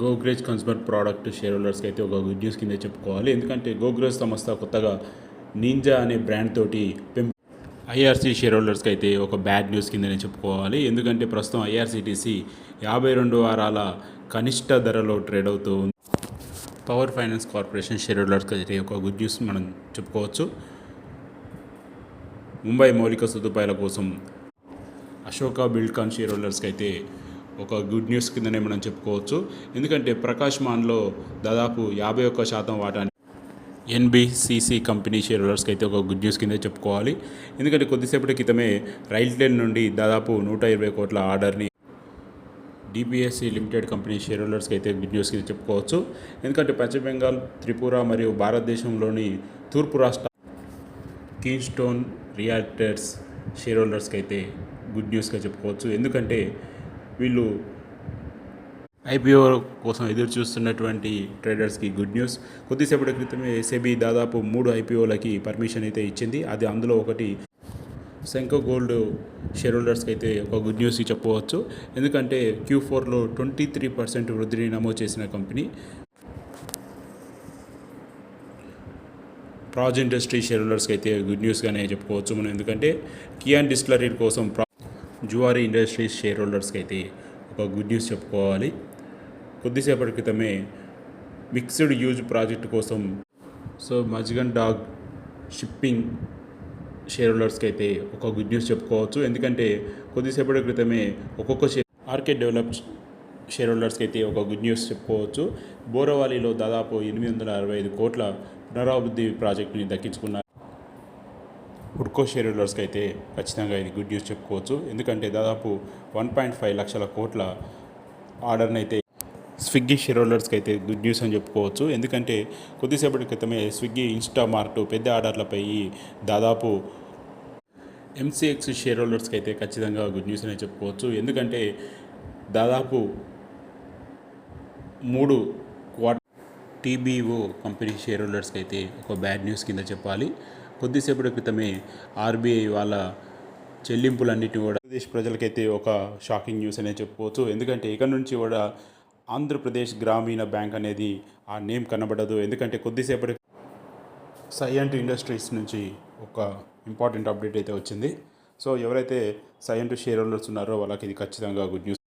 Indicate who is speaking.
Speaker 1: Godrej consumer product share హోల్డర్స్కి అయితే ఒక good news కింద చెప్పుకోవాలి. ఎందుకంటే గోద్రేజ్ సంస్థ కొత్తగా నింజా అనే బ్రాండ్ తోటి ఐఆర్సీ షేర్ హోల్డర్స్కి అయితే ఒక బ్యాడ్ న్యూస్ కిందనే చెప్పుకోవాలి. ఎందుకంటే ప్రస్తుతం ఐఆర్సీటీసీ 52 వారాల కనిష్ట ధరలో ట్రేడ్ అవుతూ ఉంది. పవర్ ఫైనాన్స్ కార్పొరేషన్ షేర్ హోల్డర్స్కి అయితే ఒక గుడ్ న్యూస్ మనం చెప్పుకోవచ్చు. ముంబై మౌలిక సదుపాయాల కోసం అశోక బిల్డ్కాన్ షేర్ హోల్డర్స్కి అయితే ఒక గుడ్ న్యూస్ కిందనే మనం చెప్పుకోవచ్చు. ఎందుకంటే ప్రకాష్ మాన్లో దాదాపు 51% వాటాన్ని ఎన్బిసిసి కంపెనీ షేర్ హోల్డర్స్కి అయితే ఒక గుడ్ న్యూస్ కింద చెప్పుకోవాలి. ఎందుకంటే కొద్దిసేపటి క్రితమే రైల్టెల్ నుండి దాదాపు 120 కోట్ల ఆర్డర్ని డిపిఎస్సి లిమిటెడ్ కంపెనీ షేర్ హోల్డర్స్కి అయితే గుడ్ న్యూస్ కింద చెప్పుకోవచ్చు. ఎందుకంటే పశ్చిమ బెంగాల్, త్రిపుర మరియు భారతదేశంలోని తూర్పు రాష్ట్ర కీన్స్టోన్ రియాల్టర్స్ షేర్ హోల్డర్స్కి అయితే గుడ్ న్యూస్గా చెప్పుకోవచ్చు. ఎందుకంటే వీళ్ళు ఐపీఓ కోసం ఎదురు చూస్తున్నటువంటి ట్రేడర్స్కి గుడ్ న్యూస్. కొద్దిసేపటి క్రితమే సెబీ దాదాపు 3 ఐపీఓలకి పర్మిషన్ అయితే ఇచ్చింది. అది అందులో ఒకటి సెంకో గోల్డ్ షేర్ హోల్డర్స్కి అయితే ఒక గుడ్ న్యూస్ చెప్పవచ్చు. ఎందుకంటే Q4లో 23% వృద్ధిని నమోదు చేసిన కంపెనీ. ప్రాజ్ ఇండస్ట్రీ షేర్ హోల్డర్స్కి అయితే గుడ్ న్యూస్గానే చెప్పుకోవచ్చు మనం. ఎందుకంటే కియాన్ డిస్టిలరీ కోసం జువారీ ఇండస్ట్రీస్ షేర్ హోల్డర్స్కి అయితే ఒక గుడ్ న్యూస్ చెప్పుకోవాలి. కొద్దిసేపటి క్రితమే మిక్స్డ్ యూజ్ ప్రాజెక్ట్ కోసం మజ్గన్ డాగ్ షిప్పింగ్ షేర్ హోల్డర్స్కి అయితే ఒక గుడ్ న్యూస్ చెప్పుకోవచ్చు. ఎందుకంటే కొద్దిసేపటి క్రితమే ఒక్కొక్క ఆర్కే డెవలప్ షేర్ హోల్డర్స్కి అయితే ఒక గుడ్ న్యూస్ చెప్పుకోవచ్చు. బోరవాలీలో దాదాపు 865 కోట్ల పునరాభివృద్ధి ప్రాజెక్టుని దక్కించుకున్నారు. హుడ్కో షేర్ హోల్డర్స్కి అయితే ఖచ్చితంగా ఇది గుడ్ న్యూస్ చెప్పుకోవచ్చు. ఎందుకంటే దాదాపు 1.5 లక్షల కోట్ల ఆర్డర్ని అయితే స్విగ్గీ షేర్ హోల్డర్స్కి అయితే గుడ్ న్యూస్ అని చెప్పుకోవచ్చు. ఎందుకంటే కొద్దిసేపటి క్రితమే స్విగ్గీ, ఇన్స్టామార్ట్ పెద్ద ఆర్డర్లపై దాదాపు ఎంసీఎక్స్ షేర్ హోల్డర్స్కి అయితే ఖచ్చితంగా గుడ్ న్యూస్ అని చెప్పుకోవచ్చు. ఎందుకంటే దాదాపు 3 టీబీఓ కంపెనీ షేర్ హోల్డర్స్కి అయితే ఒక బ్యాడ్ న్యూస్ కింద చెప్పాలి. కొద్దిసేపటి క్రితమే ఆర్బీఐ వాళ్ళ చెల్లింపులన్నిటిని కూడా ఆంధ్రప్రదేశ్ ప్రజలకైతే ఒక షాకింగ్ న్యూస్ అనే చెప్పుకోవచ్చు. ఎందుకంటే ఇక్కడ నుంచి కూడా ఆంధ్రప్రదేశ్ గ్రామీణ బ్యాంక్ అనేది ఆ నేమ్ కనబడదు. ఎందుకంటే కొద్దిసేపటి సైయంట్ ఇండస్ట్రీస్ నుంచి ఒక ఇంపార్టెంట్ అప్డేట్ అయితే వచ్చింది. ఎవరైతే సైయంట్ షేర్ హోల్డర్స్ ఉన్నారో వాళ్ళకి ఇది ఖచ్చితంగా గుడ్ న్యూస్.